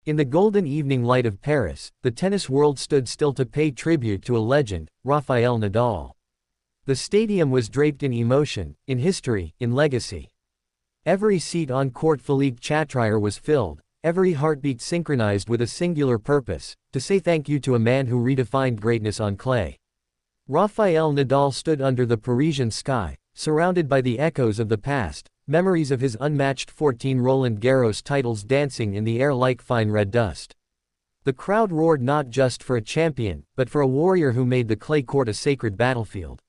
In the golden evening light of Paris, the tennis world stood still to pay tribute to a legend, Rafael Nadal. The stadium was draped in emotion, in history, in legacy. Every seat on court Philippe Chatrier was filled, every heartbeat synchronized with a singular purpose, to say thank you to a man who redefined greatness on clay. Rafael Nadal stood under the Parisian sky, surrounded by the echoes of the past, memories of his unmatched 14 Roland Garros titles dancing in the air like fine red dust. The crowd roared not just for a champion, but for a warrior who made the clay court a sacred battlefield.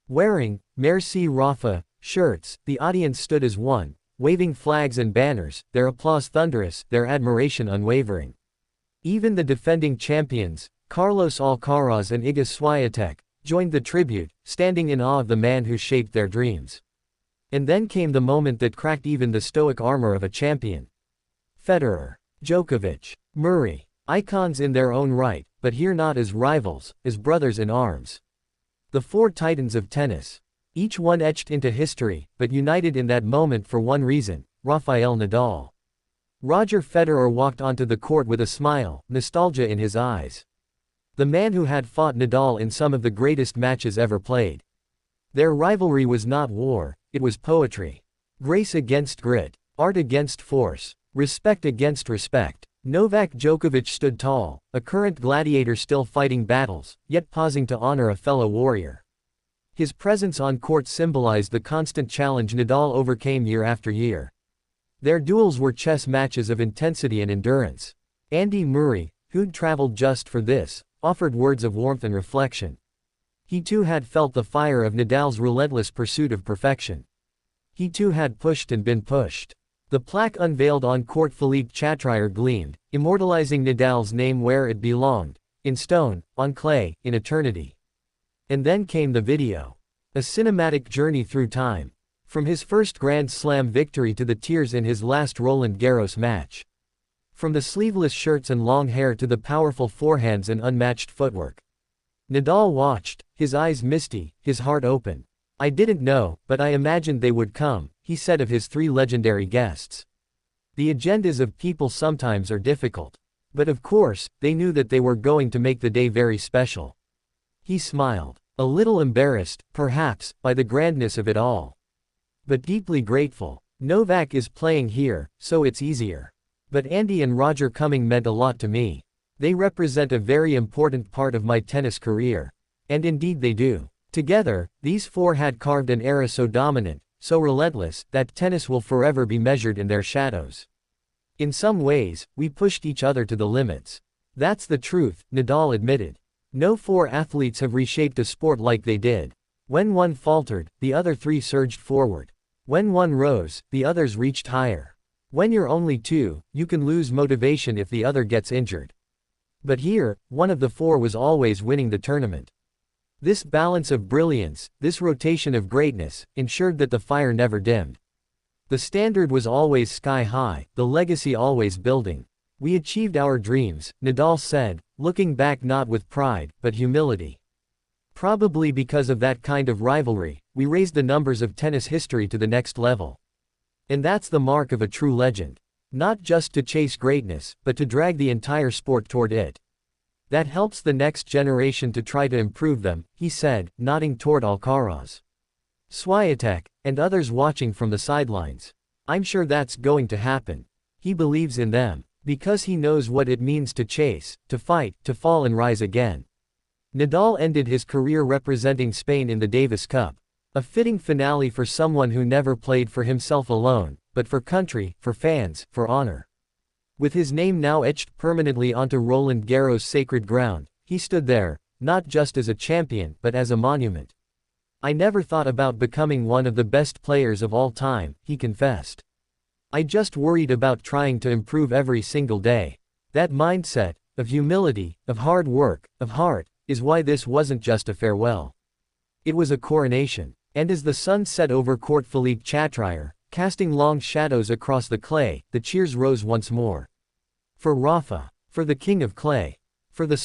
Wearing Merci Rafa shirts, the audience stood as one, waving flags and banners, their applause thunderous, their admiration unwavering. Even the defending champions, Carlos Alcaraz and Iga Swiatek, joined the tribute, standing in awe of the man who shaped their dreams. And then came the moment that cracked even the stoic armor of a champion. Federer, Djokovic, Murray, icons in their own right, but here not as rivals, as brothers in arms. The four titans of tennis. Each one etched into history, but united in that moment for one reason: Rafael Nadal. Roger Federer walked onto the court with a smile, nostalgia in his eyes. The man who had fought Nadal in some of the greatest matches ever played. Their rivalry was not war, it was poetry. Grace against grit, art against force, respect against respect. Novak Djokovic stood tall, a current gladiator still fighting battles, yet pausing to honor a fellow warrior. His presence on court symbolized the constant challenge Nadal overcame year after year. Their duels were chess matches of intensity and endurance. Andy Murray, who'd traveled just for this, offered words of warmth and reflection. He too had felt the fire of Nadal's relentless pursuit of perfection. He too had pushed and been pushed. The plaque unveiled on court Philippe Chatrier gleamed, immortalizing Nadal's name where it belonged, in stone, on clay, in eternity. And then came the video. A cinematic journey through time. From his first Grand Slam victory to the tears in his last Roland Garros match. From the sleeveless shirts and long hair to the powerful forehands and unmatched footwork. Nadal watched, his eyes misty, his heart open. "I didn't know, but I imagined they would come," he said of his three legendary guests. The agendas of people sometimes are difficult. But of course, they knew that they were going to make the day very special. He smiled, a little embarrassed, perhaps, by the grandness of it all. But deeply grateful. Novak is playing here, so it's easier. But Andy and Roger coming meant a lot to me. They represent a very important part of my tennis career. And indeed they do. Together, these four had carved an era so dominant, so relentless, that tennis will forever be measured in their shadows. In some ways, we pushed each other to the limits. That's the truth, Nadal admitted. No four athletes have reshaped a sport like they did. When one faltered, the other three surged forward. When one rose, the others reached higher. When you're only two, you can lose motivation if the other gets injured. But here, one of the four was always winning the tournament. This balance of brilliance, this rotation of greatness, ensured that the fire never dimmed. The standard was always sky high, the legacy always building. "We achieved our dreams," Nadal said, looking back not with pride, but humility. Probably because of that kind of rivalry, we raised the numbers of tennis history to the next level. And that's the mark of a true legend. Not just to chase greatness, but to drag the entire sport toward it. That helps the next generation to try to improve them, he said, nodding toward Alcaraz, Swiatek, and others watching from the sidelines. "I'm sure that's going to happen." He believes in them. Because he knows what it means to chase, to fight, to fall and rise again. Nadal ended his career representing Spain in the Davis Cup. A fitting finale for someone who never played for himself alone, but for country, for fans, for honor. With his name now etched permanently onto Roland Garros' sacred ground, he stood there, not just as a champion, but as a monument. "I never thought about becoming one of the best players of all time," he confessed. "I just worried about trying to improve every single day." That mindset, of humility, of hard work, of heart, is why this wasn't just a farewell. It was a coronation. And as the sun set over court Philippe Chatrier, casting long shadows across the clay, the cheers rose once more. For Rafa. For the king of clay. For the